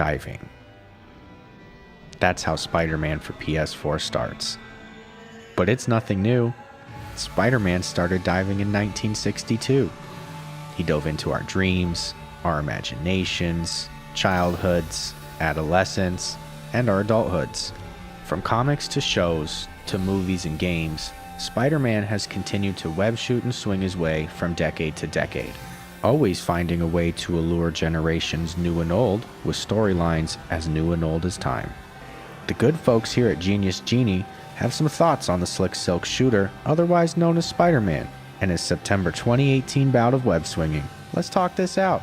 diving. That's how Spider-Man for PS4 starts. But it's nothing new. Spider-Man started diving in 1962. He dove into our dreams, our imaginations, childhoods, adolescence, and our adulthoods. From comics to shows to movies and games, Spider-Man has continued to web shoot and swing his way from decade to decade, always finding a way to allure generations new and old with storylines as new and old as time. The good folks here at Genius Genie have some thoughts on the slick silk shooter, otherwise known as Spider-Man, and his September 2018 bout of web swinging. Let's talk this out.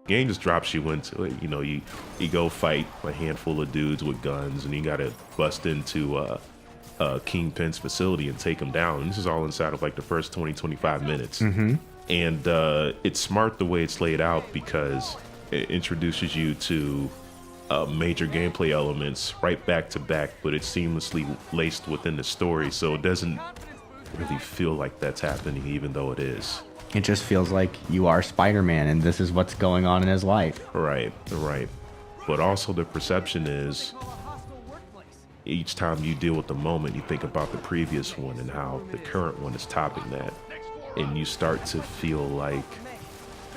Game just drops you into it. You know, you go fight a handful of dudes with guns, and you gotta bust into Kingpin's facility and take him down. And this is all inside of like the first 20-25 minutes. And it's smart the way it's laid out because it introduces you to major gameplay elements right back to back, but it's seamlessly laced within the story, so it doesn't really feel like that's happening, even though it is. It just feels like you are Spider-Man and this is what's going on in his life. Right. But also the perception is each time you deal with the moment, you think about the previous one and how the current one is topping that. And you start to feel like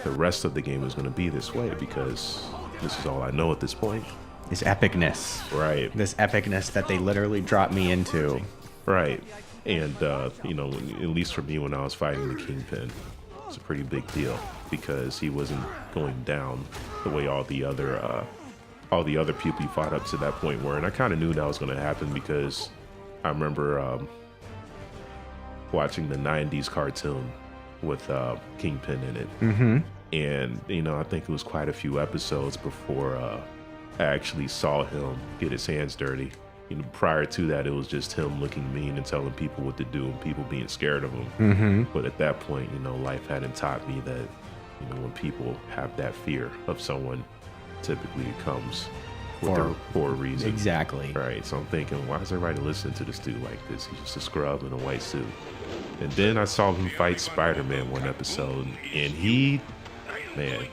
the rest of the game is going to be this way because this is all I know at this point. This epicness. Right. This epicness that they literally dropped me into. Right. And, you know, at least for me when I was fighting the Kingpin, it's a pretty big deal because he wasn't going down the way all the other people he fought up to that point were. And I kind of knew that was going to happen because I remember watching the 90s cartoon with Kingpin in it. And, you know, I think it was quite a few episodes before I actually saw him get his hands dirty. You know, prior to that, it was just him looking mean and telling people what to do and people being scared of him. But at that point, you know, life hadn't taught me that, you know, when people have that fear of someone, typically it comes for a reason. Exactly. Right. So I'm thinking, why is everybody listening to this dude like this? He's just a scrub in a white suit. And then I saw him fight Spider-Man one episode, and he, man,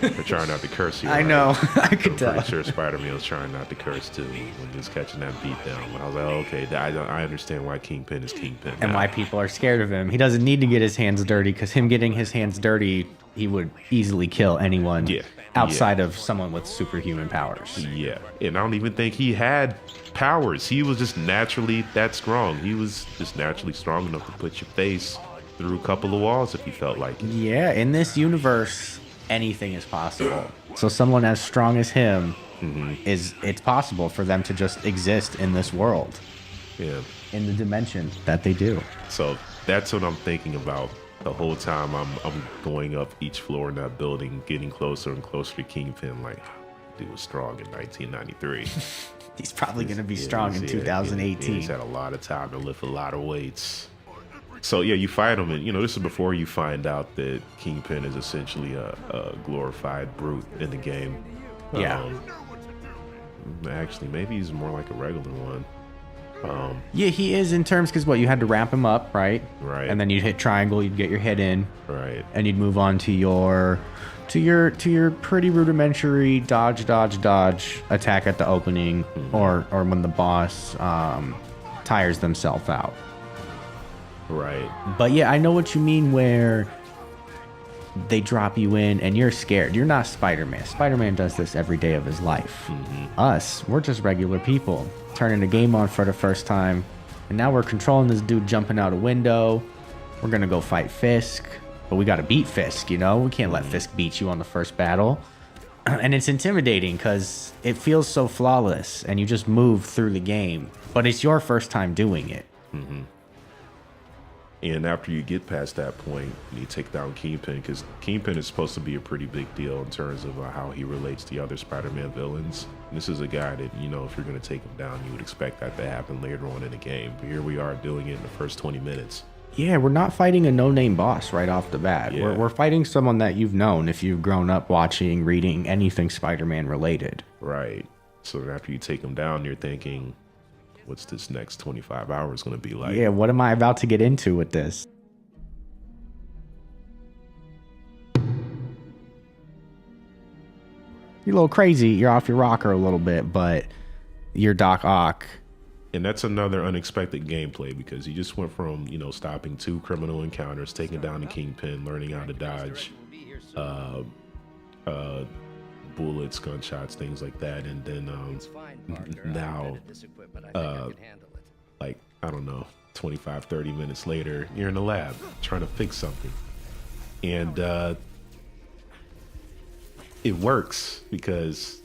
they're trying not to curse here. I know. I could tell. I'm pretty sure Spider-Man was trying not to curse too when he was catching that beat down. But I was like, oh, okay, I understand why Kingpin is Kingpin now. And why people are scared of him. He doesn't need to get his hands dirty because him getting his hands dirty, he would easily kill anyone outside of someone with superhuman powers. Yeah. And I don't even think he had powers. He was just naturally that strong. He was just naturally strong enough to put your face through a couple of walls if he felt like it. Yeah, in this universe, anything is possible. So someone as strong as him, it's possible for them to just exist in this world. Yeah. In the dimension that they do. So that's what I'm thinking about the whole time. I'm going up each floor in that building, getting closer and closer to Kingpin. Like, dude was strong in 1993. He's probably going to be strong in 2018. He's had a lot of time to lift a lot of weights. So yeah, you fight him, and you know this is before you find out that Kingpin is essentially a glorified brute in the game. Yeah. Actually, maybe he's more like a regular one. Yeah, he is in terms because what you had to wrap him up, right? Right. And then you'd hit triangle, you'd get your head in, right, and you'd move on to your pretty rudimentary dodge attack at the opening, or when the boss tires themselves out. Right. But yeah, I know what you mean where they drop you in and you're scared. You're not Spider-Man. Spider-Man does this every day of his life. Us, we're just regular people turning the game on for the first time, and now we're controlling this dude jumping out a window. We're gonna go fight Fisk, but we gotta beat Fisk, you know? We can't let Fisk beat you on the first battle. And it's intimidating because it feels so flawless and you just move through the game, but it's your first time doing it. And after you get past that point, you take down Kingpin, because Kingpin is supposed to be a pretty big deal in terms of how he relates to the other Spider-Man villains. And this is a guy that, you know, if you're going to take him down, you would expect that to happen later on in the game. But here we are doing it in the first 20 minutes. Yeah, we're not fighting a no-name boss right off the bat. Yeah. We're fighting someone that you've known if you've grown up watching, reading anything Spider-Man related. Right. So after you take him down, you're thinking, what's this next 25 hours going to be like? Yeah, what am I about to get into with this? you're a little crazy. You're off your rocker a little bit, but you're Doc Ock. And that's another unexpected gameplay because he just went from, you know, stopping 2 criminal encounters, taking down the Kingpin, learning how to dodge bullets, gunshots, things like that. And then now, like, I don't know, 25, 30 minutes later, you're in the lab trying to fix something. And it works because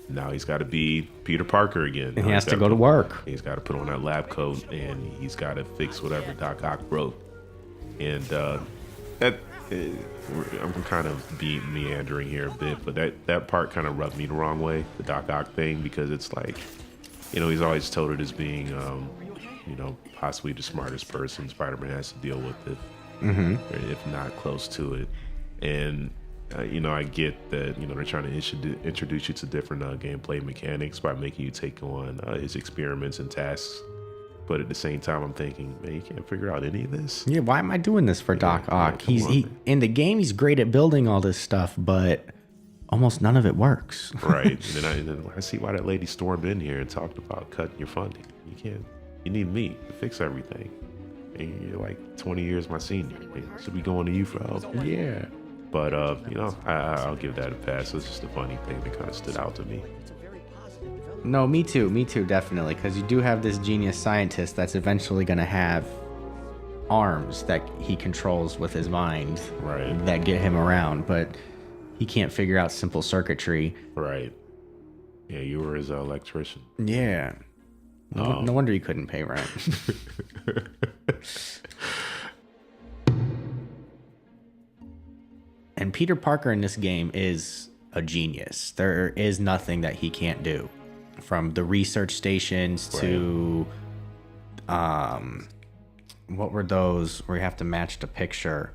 now he's got to be Peter Parker again. And he has to go to work. He's got to put on that lab coat and he's got to fix whatever Doc Ock broke. And I'm kind of meandering here a bit, but that part kind of rubbed me the wrong way, the Doc Ock thing, because it's like, you know, he's always touted as being, you know, possibly the smartest person Spider-Man has to deal with, if not close to it. And you know, I get that, you know, they're trying to introduce you to different gameplay mechanics by making you take on his experiments and tasks. But at the same time, I'm thinking, man, you can't figure out any of this. Yeah, why am I doing this for Doc Ock? He in the game, he's great at building all this stuff, but almost none of it works. Right. And then I see why that lady stormed in here and talked about cutting your funding. You need me to fix everything. And you're like 20 years my senior. I should be going to you for help. Yeah. But, you know, I'll give that a pass. It's just a funny thing that kind of stood out to me. No, me too, definitely. Because you do have this genius scientist that's eventually going to have arms that he controls with his mind. Right. That get him around. But he can't figure out simple circuitry. Right. Yeah, you were his electrician. Yeah. No wonder he couldn't pay rent. And Peter Parker in this game is a genius. There is nothing that he can't do. From the research stations to what were those where you have to match the picture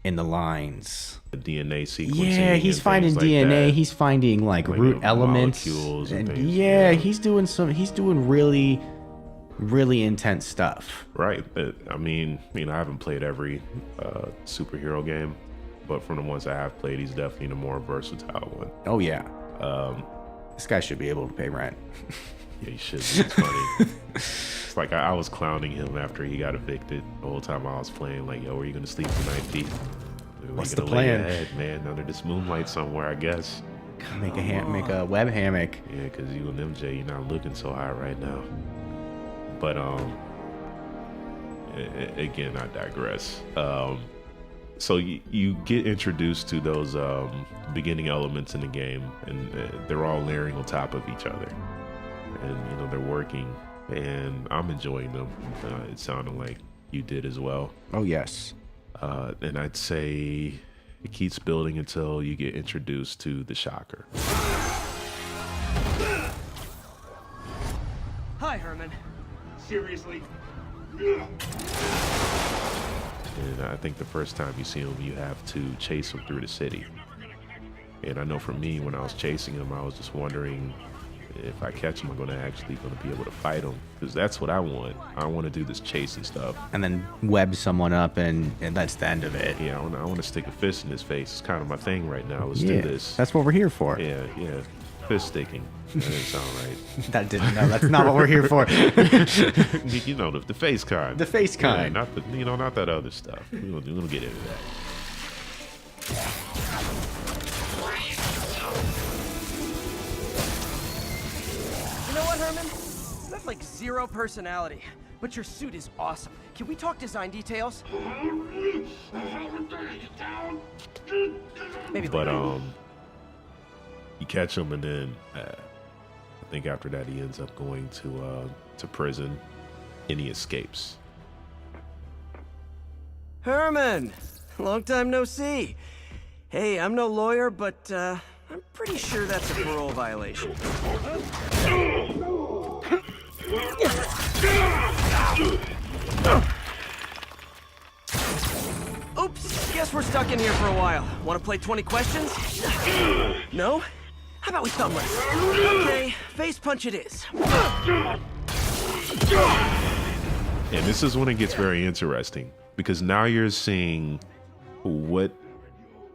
in the lines? The DNA sequencing. Yeah, he's finding DNA. He's finding like root elements. Molecules and things. Yeah, he's doing really, really intense stuff. Right. I mean, I haven't played every superhero game, but from the ones I have played, he's definitely the more versatile one. Oh yeah. This guy should be able to pay rent. Yeah, he should. It's funny. It's like I was clowning him after he got evicted the whole time I was playing. Like, yo, where are you gonna sleep tonight, Pete? What's the plan? Lay your head, man, under this moonlight somewhere, I guess. Make a web hammock. Yeah, because you and MJ, you're not looking so high right now. But again, I digress. So you get introduced to those beginning elements in the game, and they're all layering on top of each other, and they're working, and I'm enjoying them. It sounded like you did as well. Oh yes. And I'd say it keeps building until you get introduced to the Shocker. Hi, Herman. Seriously? And I think the first time you see him, you have to chase him through the city. And I know for me, when I was chasing him, I was just wondering if I catch him, I'm actually going to be able to fight him. Because that's what I want. I want to do this chasing stuff. And then web someone up, and that's the end of it. Yeah, I want to stick a fist in his face. It's kind of my thing right now. Let's do this. That's what we're here for. Yeah. Fist sticking. That didn't sound right. That's not what we're here for. The face kind. The face kind. Yeah, not that other stuff. We're gonna get into that. You know what, Herman? You have like zero personality, but your suit is awesome. Can we talk design details? Maybe But later. you catch him, and then I think after that he ends up going to prison, and he escapes. Herman, long time no see. Hey, I'm no lawyer, but I'm pretty sure that's a parole violation. Oops, guess we're stuck in here for a while. Want to play 20 questions? No? How about we thumb wrestle? Okay, face punch it is. And this is when it gets very interesting, because now you're seeing what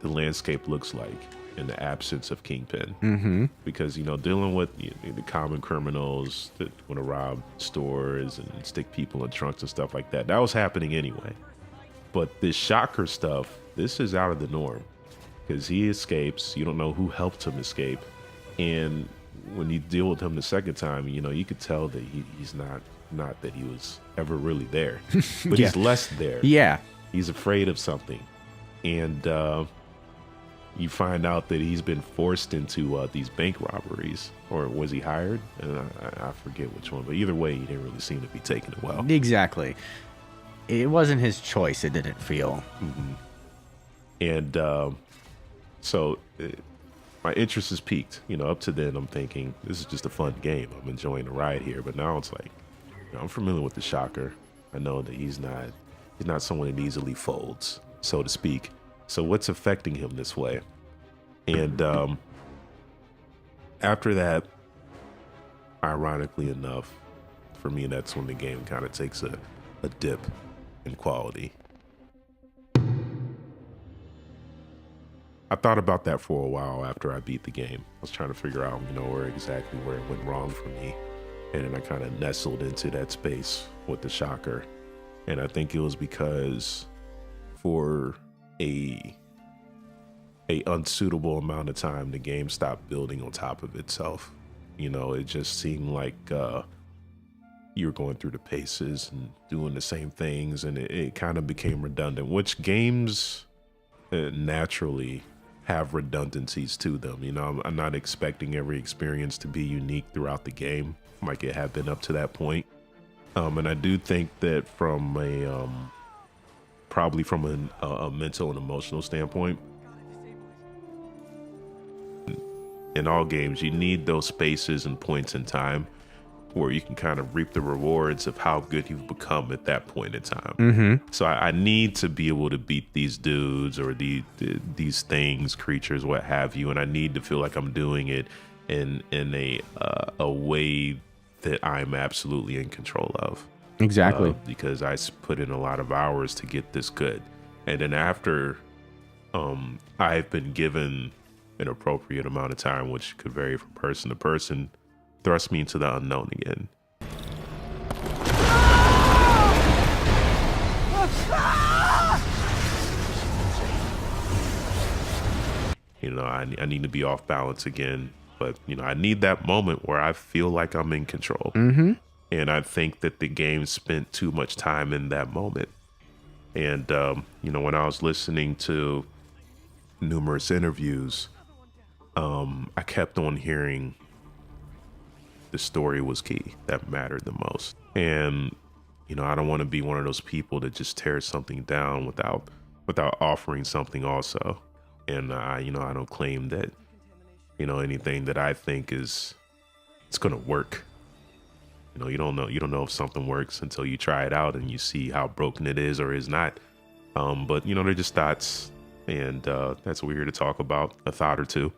the landscape looks like in the absence of Kingpin. Because, you know, dealing with the common criminals that want to rob stores and stick people in trunks and stuff like that, that was happening anyway. But this Shocker stuff, this is out of the norm because he escapes. You don't know who helped him escape. And when you deal with him the second time, you know, you could tell that he's not that he was ever really there, but he's less there. Yeah. He's afraid of something. And you find out that he's been forced into these bank robberies, or was he hired? And I forget which one, but either way, he didn't really seem to be taking it well. Exactly. It wasn't his choice. It didn't feel. And so my interest is peaked. You know, up to then, I'm thinking this is just a fun game. I'm enjoying the ride here. But now it's like, you know, I'm familiar with the Shocker. I know that he's not someone that easily folds, so to speak. So what's affecting him this way? And after that, ironically enough, for me, that's when the game kind of takes a dip in quality. I thought about that for a while after I beat the game. I was trying to figure out, you know, where it went wrong for me. And then I kind of nestled into that space with the Shocker. And I think it was because for a unsuitable amount of time, the game stopped building on top of itself. You know, it just seemed like you were going through the paces and doing the same things, and it kind of became redundant, which games naturally have redundancies to them. You know, I'm not expecting every experience to be unique throughout the game like it had been up to that point. And I do think that from probably from a mental and emotional standpoint, in all games, you need those spaces and points in time where you can kind of reap the rewards of how good you've become at that point in time. So I need to be able to beat these dudes or these things, creatures, what have you, and I need to feel like I'm doing it in a way that I'm absolutely in control of. Exactly. Because I put in a lot of hours to get this good. And then after I've been given an appropriate amount of time, which could vary from person to person, thrust me into the unknown again. You know, I need to be off balance again. But, you know, I need that moment where I feel like I'm in control. And I think that the game spent too much time in that moment. And, you know, when I was listening to numerous interviews, I kept on hearing the story was key, that mattered the most. And, you know, I don't want to be one of those people that just tears something down without offering something also. And, you know, I don't claim that, you know, anything that I think it's going to work. You know, you don't know if something works until you try it out and you see how broken it is or is not. But, you know, they're just thoughts, and that's what we're here to talk about, a thought or two.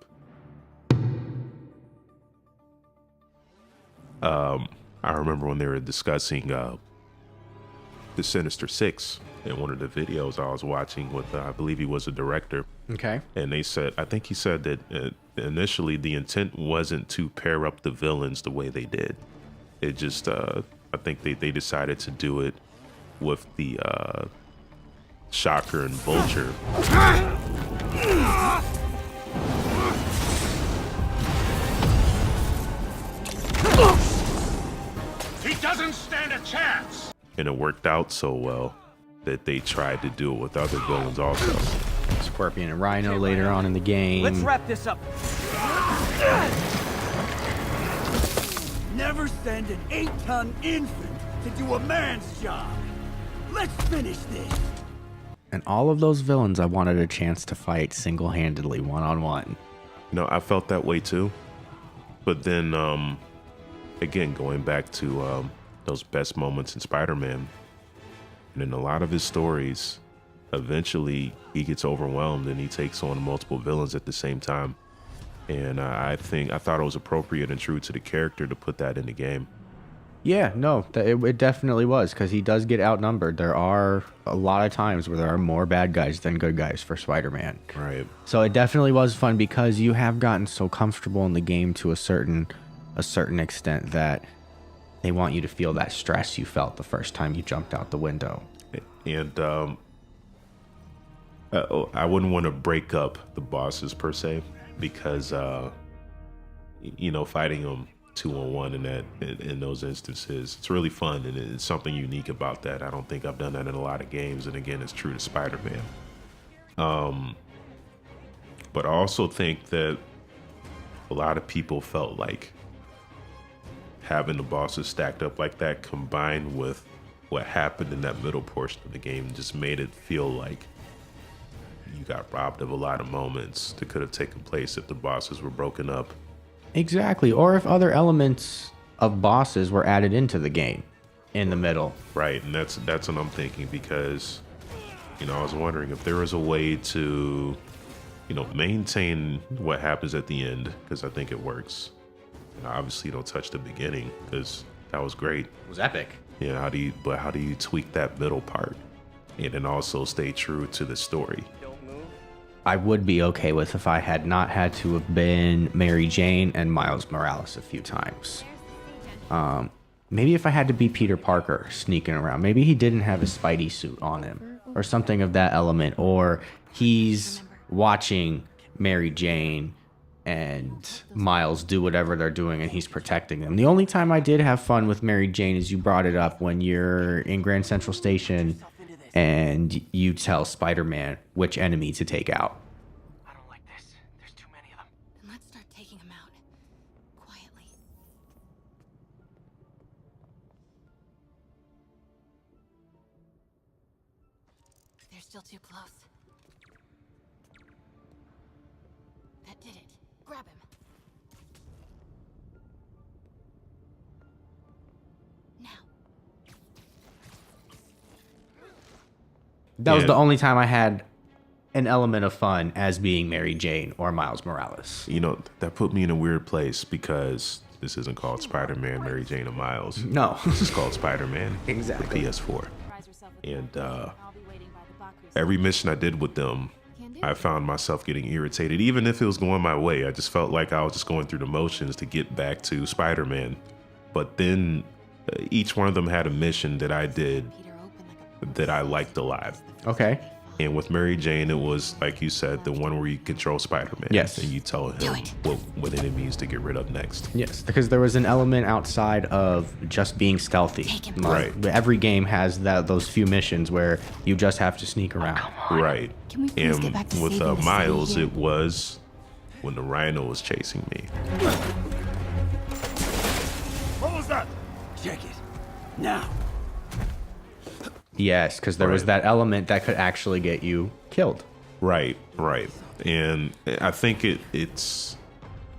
I remember when they were discussing the Sinister Six in one of the videos I was watching with, I believe he was a director. Okay. And they said, I think he said that initially the intent wasn't to pair up the villains the way they did. It just, I think they decided to do it with the Shocker and Vulture. He doesn't stand a chance! And it worked out so well that they tried to do it with other villains also. Scorpion and Rhino later on in the game. Let's wrap this up. Never send an 8-ton infant to do a man's job. Let's finish this. And all of those villains I wanted a chance to fight single-handedly, one-on-one. You know, I felt that way too. But then, again, going back to those best moments in Spider-Man, and in a lot of his stories, eventually he gets overwhelmed and he takes on multiple villains at the same time. And I thought it was appropriate and true to the character to put that in the game. Yeah, no, it definitely was because he does get outnumbered. There are a lot of times where there are more bad guys than good guys for Spider-Man. Right. So it definitely was fun because you have gotten so comfortable in the game to a certain extent that they want you to feel that stress you felt the first time you jumped out the window. And I wouldn't want to break up the bosses per se because fighting them 2-on-1 in those instances, it's really fun, and it's something unique about that. I don't think I've done that in a lot of games, and again, it's true to Spider-Man. But I also think that a lot of people felt like having the bosses stacked up like that, combined with what happened in that middle portion of the game, just made it feel like you got robbed of a lot of moments that could have taken place if the bosses were broken up. Exactly, or if other elements of bosses were added into the game in the middle. Right, and that's what I'm thinking, because I was wondering if there was a way to maintain what happens at the end, because I think it works. And obviously don't touch the beginning, because that was great. It was epic. Yeah, how do you tweak that middle part and then also stay true to the story? I would be okay with if I had not had to have been Mary Jane and Miles Morales a few times. Maybe if I had to be Peter Parker sneaking around. Maybe he didn't have his Spidey suit on him or something of that element. Or he's watching Mary Jane and Miles do whatever they're doing and he's protecting them. The only time I did have fun with Mary Jane is you brought it up when you're in Grand Central Station and you tell Spider-Man which enemy to take out. I don't like this. There's too many of them. Then let's start taking them out. Quietly. They're still too close. That did it. Grab him. Now. That was the only time I had an element of fun as being Mary Jane or Miles Morales. That put me in a weird place, because this isn't called Spider-Man, Mary Jane, and Miles. No. This is called Spider-Man. Exactly. The PS4. And every mission I did with them, I found myself getting irritated. Even if it was going my way, I just felt like I was just going through the motions to get back to Spider-Man. But then each one of them had a mission that I did that I liked a lot. Okay. And with Mary Jane, it was, like you said, the one where you control Spider-Man. Yes. And you tell him what enemies to get rid of next. Yes, because there was an element outside of just being stealthy. Right. Every game has those few missions where you just have to sneak around. Right. Can we please And get back to with saving the Miles, city here? it was when the Rhino was chasing me. What was that? Check it. Now. Yes, because there was Right. that element that could actually get you killed. Right. And I think it's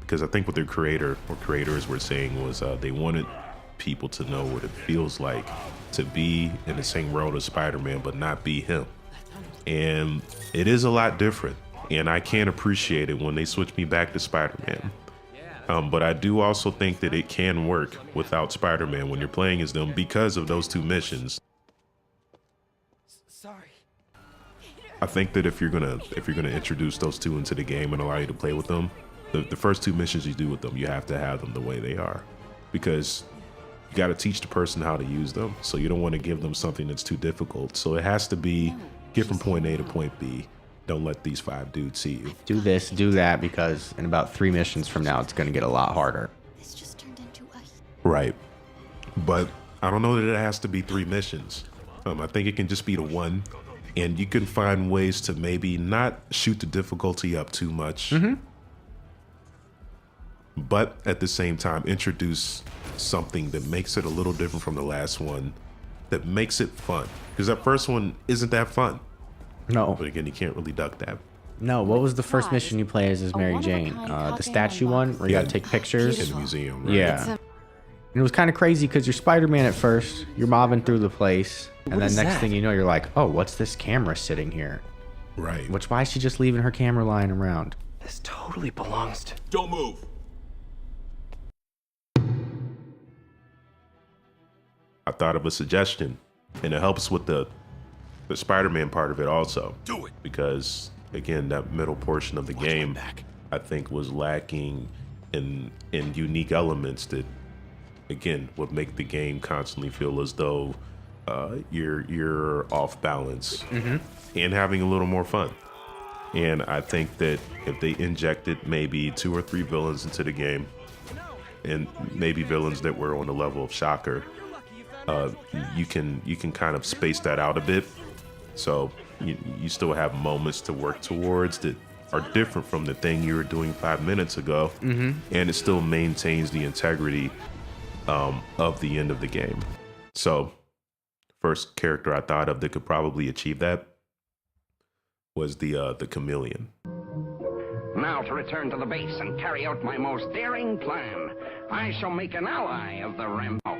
because I think what their creators were saying was they wanted people to know what it feels like to be in the same world as Spider-Man, but not be him. And it is a lot different. And I can't appreciate it when they switch me back to Spider-Man. But I do also think that it can work without Spider-Man when you're playing as them, because of those two missions. Sorry. I think that if you're gonna introduce those two into the game and allow you to play with them, the first two missions you do with them, you have to have them the way they are, because you got to teach the person how to use them. So you don't want to give them something that's too difficult. So it has to be get from point A to point B. Don't let these 5 dudes see you. Do this, do that, because in about 3 missions from now, it's going to get a lot harder. This just turned into a... Right. But I don't know that it has to be 3 missions. I think it can just be the one, and you can find ways to maybe not shoot the difficulty up too much, but at the same time introduce something that makes it a little different from the last one, that makes it fun. Because that first one isn't that fun. No. But again, you can't really duck that. No, what was the first mission you played as Mary Jane? The statue one where you got to take pictures? In the museum, right? Yeah. And it was kind of crazy because you're Spider-Man at first, you're mobbing through the place, and then next thing you know, you're like, oh, what's this camera sitting here? Right. Why is she just leaving her camera lying around? This totally belongs to... Don't move. thought of a suggestion, and it helps with the Spider-Man part of it also. Do it. Because again, that middle portion of the game, I think, was lacking in unique elements that, again, would make the game constantly feel as though you're off balance and having a little more fun. And I think that if they injected maybe 2 or 3 villains into the game, and maybe villains that were on the level of Shocker, you can kind of space that out a bit. So you still have moments to work towards that are different from the thing you were doing 5 minutes ago, and it still maintains the integrity of the end of the game. So first character I thought of that could probably achieve that was the Chameleon. Now to return to the base and carry out my most daring plan. I shall make an ally of the Rampok.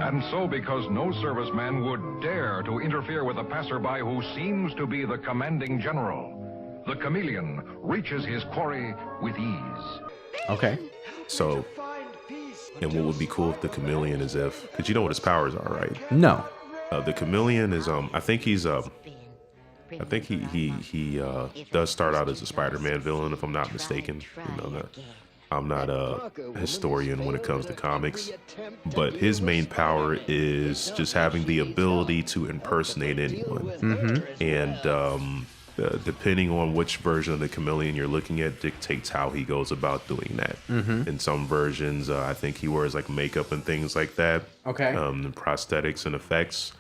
And so, because no serviceman would dare to interfere with a passerby who seems to be the commanding general, the Chameleon reaches his quarry with ease. Okay. So, and what would be cool if the Chameleon is if, because you know what his powers are, right? No. The Chameleon is I think he's I think he does start out as a Spider-Man villain, if I'm not mistaken. You know, I'm not a historian when it comes to comics, but his main power is just having the ability to impersonate anyone. And depending on which version of the Chameleon you're looking at dictates how he goes about doing that. In some versions, I think he wears like makeup and things like that. Okay. And prosthetics and effects.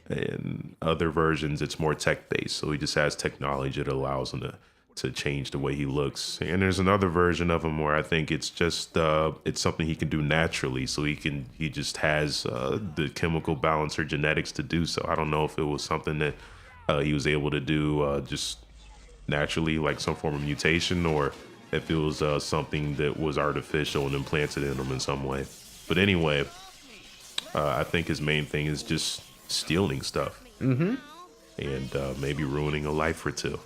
In other versions, it's more tech-based, so he just has technology that allows him to change the way he looks. And there's another version of him where I think it's just it's something he can do naturally, so he just has the chemical balance or genetics to do so. I don't know if it was something that he was able to do just naturally, like some form of mutation, or if it was something that was artificial and implanted in him in some way. But anyway, I think his main thing is just stealing stuff and maybe ruining a life or two.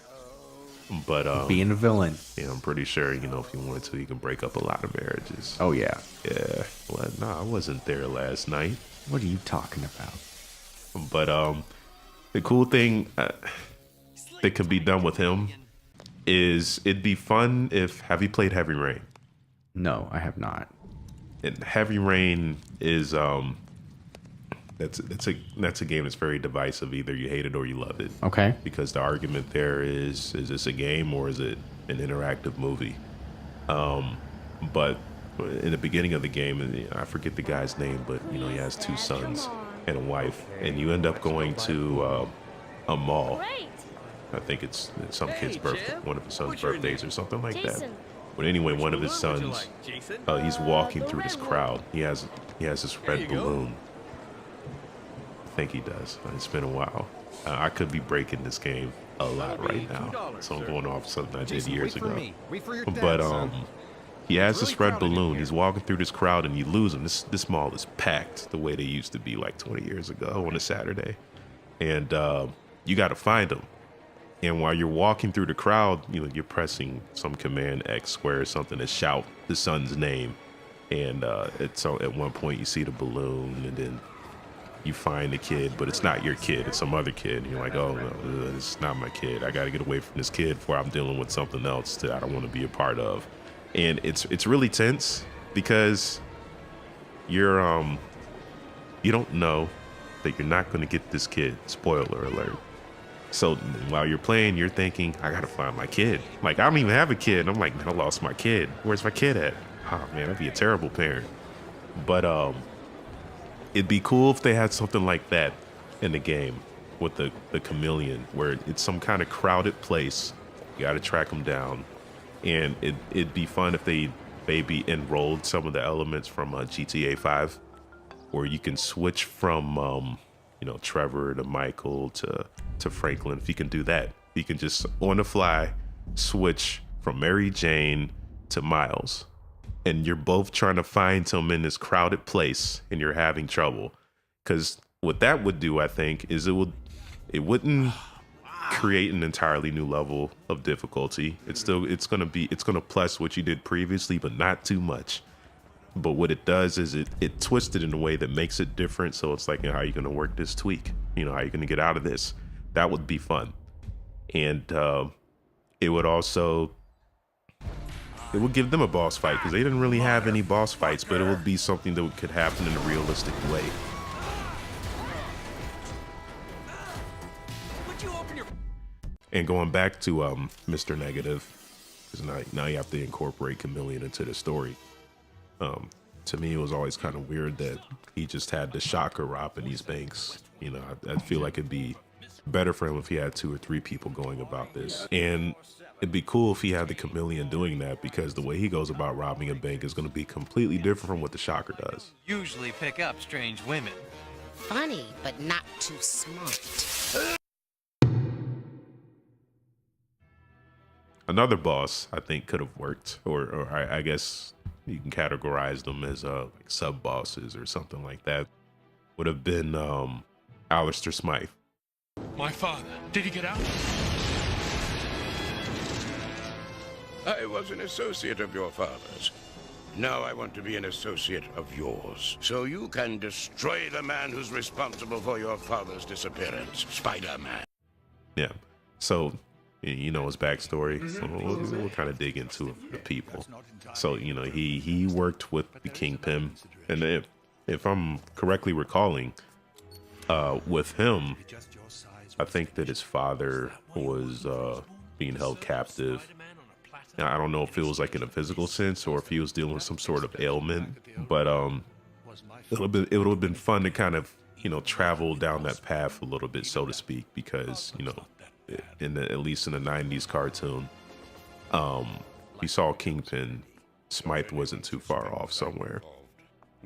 But being a villain. Yeah, I'm pretty sure, you know, if he wanted to, he can break up a lot of marriages. Oh yeah. Yeah. Well, no, I wasn't there last night. What are you talking about? But the cool thing that can be done with him is it'd be fun if, have you played Heavy Rain? No, I have not. And Heavy Rain is that's a game that's very divisive. Either you hate it or you love it. Okay. Because the argument there is this a game or is it an interactive movie? But in the beginning of the game, and I forget the guy's name, but you know, he has 2 sons and a wife, and you end up going to a mall. I think it's some kid's birthday, one of his son's birthdays or something like that. But anyway, one of his sons, he's walking through this crowd. He has this red balloon. I think he does. It's been a while. I could be breaking this game a lot right now, so I'm going off something I did years ago. But he has this red balloon. He's walking through this crowd, and you lose him. This mall is packed the way they used to be like 20 years ago on a Saturday, and you got to find him. And while you're walking through the crowd, you know, you're pressing some command X square or something to shout the son's name. And at one point you see the balloon, and then you find the kid, but it's not your kid, it's some other kid. And you're like, oh no, this is not my kid. I got to get away from this kid before I'm dealing with something else that I don't want to be a part of. And it's really tense because you're you don't know that you're not going to get this kid. Spoiler alert. So while you're playing, you're thinking, I gotta find my kid. Like, I don't even have a kid. And I'm like, I lost my kid. Where's my kid at? Oh man, I'd be a terrible parent. But it'd be cool if they had something like that in the game with the Chameleon, where it's some kind of crowded place. You gotta track them down. And it'd be fun if they maybe enrolled some of the elements from GTA 5, where you can switch from you know, Trevor to Michael to Franklin. If you can do that, you can just on the fly switch from Mary Jane to Miles, and you're both trying to find him in this crowded place, and you're having trouble. Because what that would do, I think, is it wouldn't create an entirely new level of difficulty. It's gonna plus what you did previously, but not too much. But what it does is it twists it in a way that makes it different. So it's like, how are you going to work this tweak? You know, how are you going to get out of this? That would be fun. And it would also, it would give them a boss fight because they didn't really have any boss fights, but it would be something that could happen in a realistic way. And going back to Mr. Negative, because now you have to incorporate Chameleon into the story. To me, it was always kind of weird that he just had the shocker robbing these banks. You know, I feel like it'd be better for him if he had 2 or 3 people going about this. And it'd be cool if he had the Chameleon doing that, because the way he goes about robbing a bank is going to be completely different from what the Shocker does. Usually pick up strange women. Funny, but not too smart. Another boss I think could have worked, or I guess you can categorize them as like sub bosses or something like that, would have been Alistair Smythe. My father, did he get out? I was an associate of your father's. Now I want to be an associate of yours, so you can destroy the man who's responsible for your father's disappearance, Spider-Man. Yeah, so you know his backstory. So we'll kind of dig into the people. So you know he worked with the Kingpin, and if I'm correctly recalling, with him, I think that his father was being held captive. Now, I don't know if it was like in a physical sense or if he was dealing with some sort of ailment, but it would have been fun to kind of, you know, travel down that path a little bit, so to speak, because, you know, at least in the 90s cartoon, you saw Kingpin, Smythe wasn't too far off somewhere.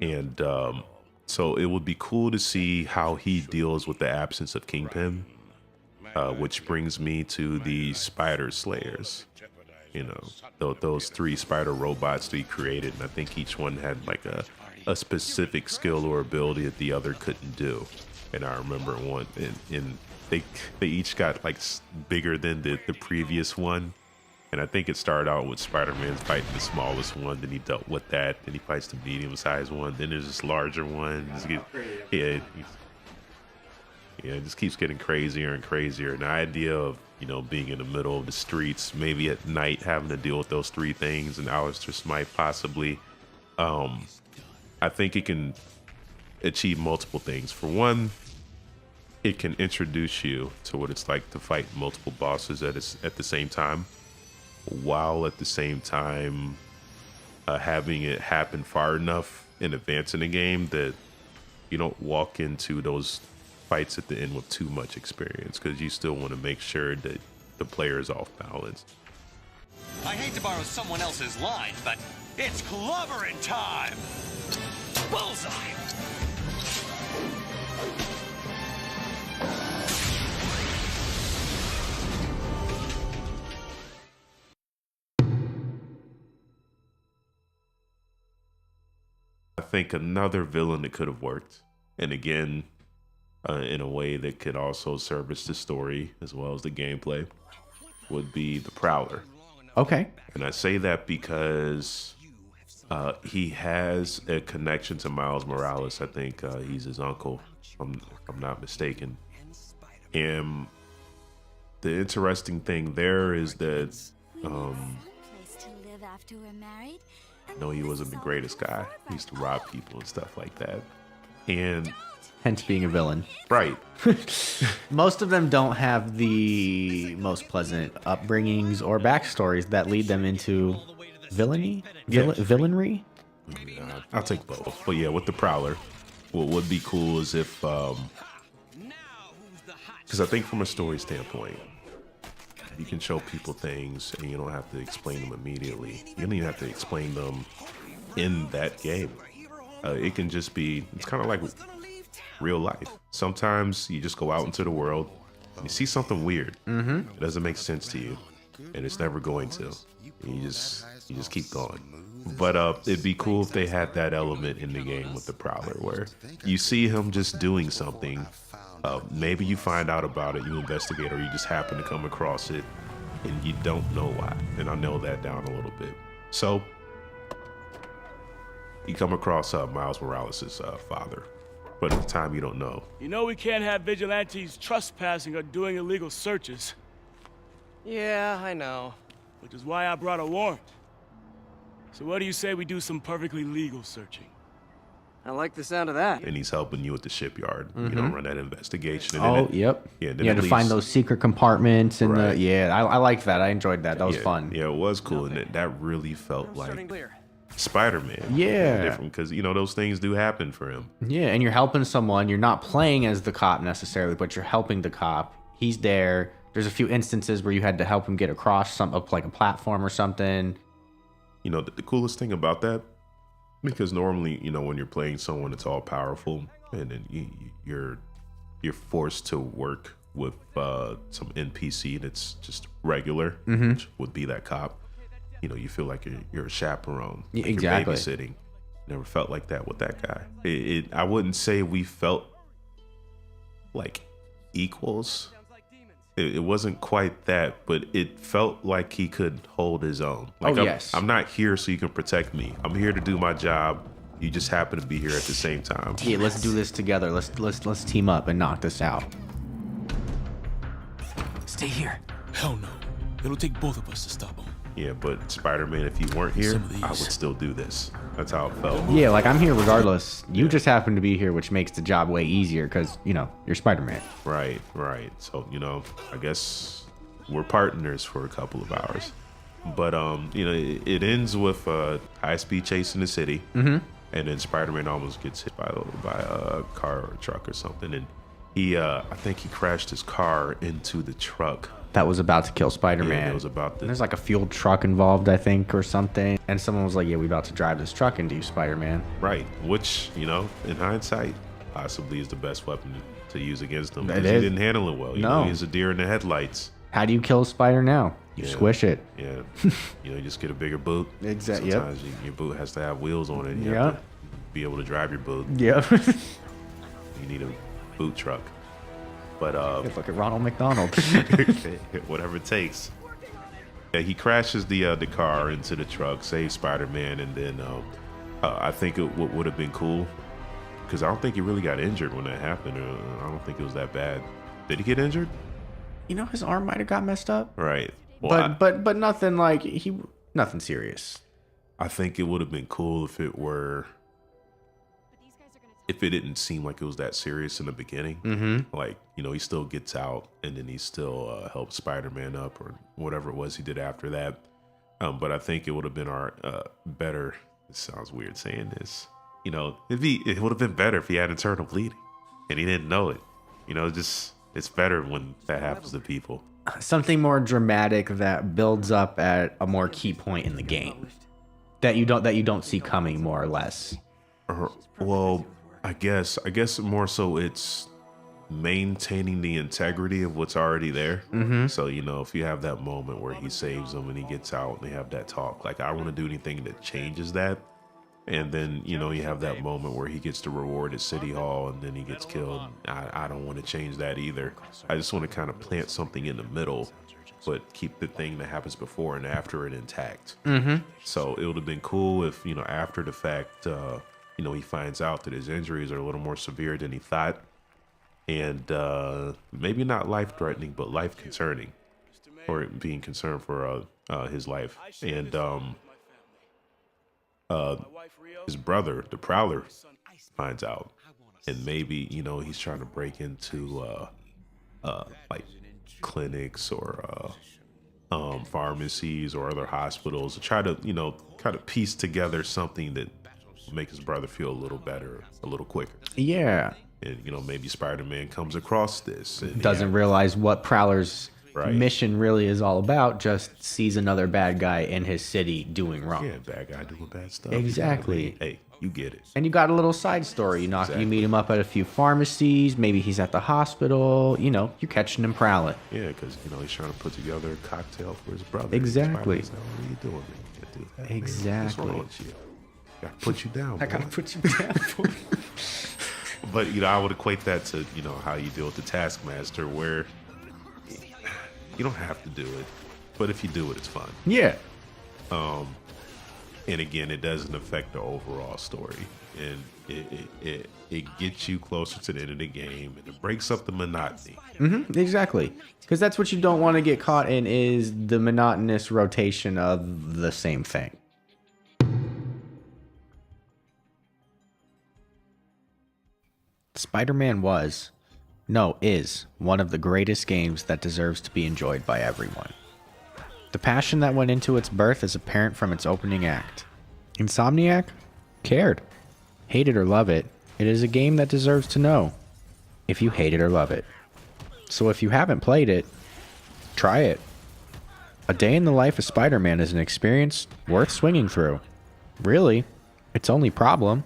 And so it would be cool to see how he deals with the absence of Kingpin, which brings me to the Spider Slayers. You know, those 3 spider robots that he created, and I think each one had like a specific skill or ability that the other couldn't do. And I remember one, and they each got like bigger than the previous one. And I think it started out with Spider-Man fighting the smallest one, then he dealt with that, then he fights the medium-sized one, then there's this larger one. It just keeps getting crazier and crazier. And the idea of, you know, being in the middle of the streets, maybe at night, having to deal with those 3 things, and Alistair Smythe possibly, I think it can achieve multiple things. For one, it can introduce you to what it's like to fight multiple bosses at the same time, while at the same time having it happen far enough in advance in the game that you don't walk into those fights at the end with too much experience, because you still want to make sure that the player is off balance. I hate to borrow someone else's line, but it's clobbering time! Bullseye! I think another villain that could have worked, and again, in a way that could also service the story as well as the gameplay, would be the Prowler. Okay. And I say that because he has a connection to Miles Morales. I think he's his uncle, if I'm not mistaken. And the interesting thing there is that I know he wasn't the greatest guy. He used to rob people and stuff like that. And hence being a villain. Right. Most of them don't have the most pleasant upbringings or backstories that lead them into villainy? Villainry? Yeah, I'll take both. But yeah, with the Prowler, what would be cool is if, because I think from a story standpoint, you can show people things and you don't have to explain them immediately. You don't even have to explain them in that game. It can just be, it's kind of like real life. Sometimes you just go out into the world and you see something weird. It doesn't make sense to you, and it's never going to. You just keep going. But it'd be cool if they had that element in the game with the Prowler, where you see him just doing something. Maybe you find out about it, you investigate, or you just happen to come across it, and you don't know why. And I'll nail that down a little bit. So you come across Miles Morales' father, but at the time you don't know. You know we can't have vigilantes trespassing or doing illegal searches. Yeah, I know. Which is why I brought a warrant. So what do you say we do some perfectly legal searching? I like the sound of that. And he's helping you at the shipyard, you know, run that investigation. And Oh, then yep. Yeah, then you had it to find leads- those secret compartments and Right. I liked that. I enjoyed that. That was yeah, fun. Yeah, it was cool, and that really felt Starting like clear. Spider-Man. Yeah. Different, because, you know, those things do happen for him. Yeah, and you're helping someone. You're not playing as the cop necessarily, but you're helping the cop. He's there. There's a few instances where you had to help him get across like a platform or something. You know, the coolest thing about that, because normally, you know, when you're playing someone that's all powerful, and then you're forced to work with some NPC that's just regular, which would be that cop. You know, you feel like you're a chaperone, like exactly. You're babysitting. Never felt like that with that guy. I wouldn't say we felt like equals. It wasn't quite that, but it felt like he could hold his own. Like, yes. I'm not here so you can protect me. I'm here to do my job. You just happen to be here at the same time. Yeah, let's do this together. Let's team up and knock this out. Stay here. Hell no. It'll take both of us to stop him. Yeah, but Spider-Man, if you weren't here, Some of these. I would still do this. That's how it felt. Yeah, like I'm here regardless. You just happen to be here, which makes the job way easier because, you know, you're Spider-Man. Right. So, you know, I guess we're partners for a couple of hours. But, you know, it ends with a high-speed chase in the city. And then Spider-Man almost gets hit by a car or a truck or something. And I think he crashed his car into the truck. That was about to kill Spider-Man. Yeah, it was about to. There's like a fuel truck involved, I think, or something. And someone was like, yeah, we about to drive this truck into you, Spider-Man. Right. Which, you know, in hindsight, possibly is the best weapon to use against him. It Because he is. didn't handle it well. You No. know, he's a deer in the headlights. How do you kill a spider now? You squish it. Yeah. You know, you just get a bigger boot. Exactly. Yep. Sometimes your boot has to have wheels on it. You Yeah. have to be able to drive your boot. Yep. You need a boot truck. But Look at Ronald McDonald. whatever it takes. Yeah, he crashes the car into the truck, saves Spider-Man, and then I think it would have been cool because I don't think he really got injured when that happened. I don't think it was that bad. Did he get injured? You know, his arm might have got messed up. Right. Well, But nothing like nothing serious. I think it would have been cool if it were. If it didn't seem like it was that serious in the beginning, like, you know, he still gets out and then he still helps Spider-Man up or whatever it was he did after that. But I think it would have been better. It sounds weird saying this. You know, it would have been better if he had internal bleeding and he didn't know it. You know, it's better when that happens to people. Something more dramatic that builds up at a more key point in the game that you don't see coming, more or less. Well, I guess more so it's maintaining the integrity of what's already there. So, you know, if you have that moment where he saves them and he gets out and they have that talk, like, I want to do anything that changes that. And then, you know, you have that moment where he gets the reward at City Hall and then he gets killed. I don't want to change that either. I just want to kind of plant something in the middle, but keep the thing that happens before and after it intact. So it would have been cool if, you know, after the fact, you know, he finds out that his injuries are a little more severe than he thought. And maybe not life-threatening, but life-concerning. Or being concerned for his life. And his brother, the Prowler, finds out. And maybe, you know, he's trying to break into like clinics or pharmacies or other hospitals to try to, you know, kind of piece together something that will make his brother feel a little better, a little quicker. Yeah. And, you know, maybe Spider-Man comes across this. And doesn't realize what Prowler's mission really is all about, just sees another bad guy in his city doing wrong. Yeah, bad guy doing bad stuff. Exactly. Hey, you get it. And you got a little side story. You meet him up at a few pharmacies. Maybe he's at the hospital. You know, you're catching him prowling. Yeah, because, you know, he's trying to put together a cocktail for his brother. Exactly. Like, what are you doing, man? You can't do that, exactly. Man. What's wrong with you? Gotta put you down. I gotta put you down. But, you know, I would equate that to, you know, how you deal with the Taskmaster, where you don't have to do it, but if you do it, it's fun. Yeah. And again, it doesn't affect the overall story, and it gets you closer to the end of the game, and it breaks up the monotony. Exactly, because that's what you don't want to get caught in, is the monotonous rotation of the same thing. Spider-Man is one of the greatest games that deserves to be enjoyed by everyone. The passion that went into its birth is apparent from its opening act. Insomniac cared. Hate it or love it, it is a game that deserves to know if you hate it or love it. So if you haven't played it, try it. A Day in the Life of Spider-Man is an experience worth swinging through. Really, its only problem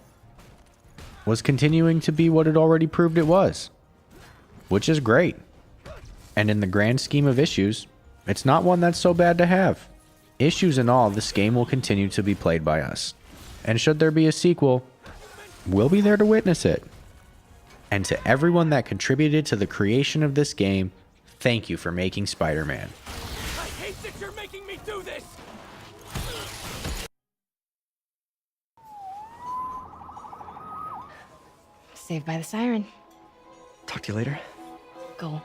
was continuing to be what it already proved it was, which is great. And in the grand scheme of issues, it's not one that's so bad to have. Issues and all, this game will continue to be played by us. And should there be a sequel, we'll be there to witness it. And to everyone that contributed to the creation of this game, thank you for making Spider-Man. I hate that you're making me do this! Saved by the siren. Talk to you later. Go.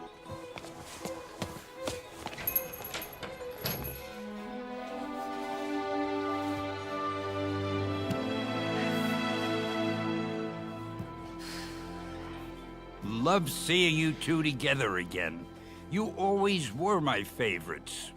Love seeing you two together again. You always were my favorites.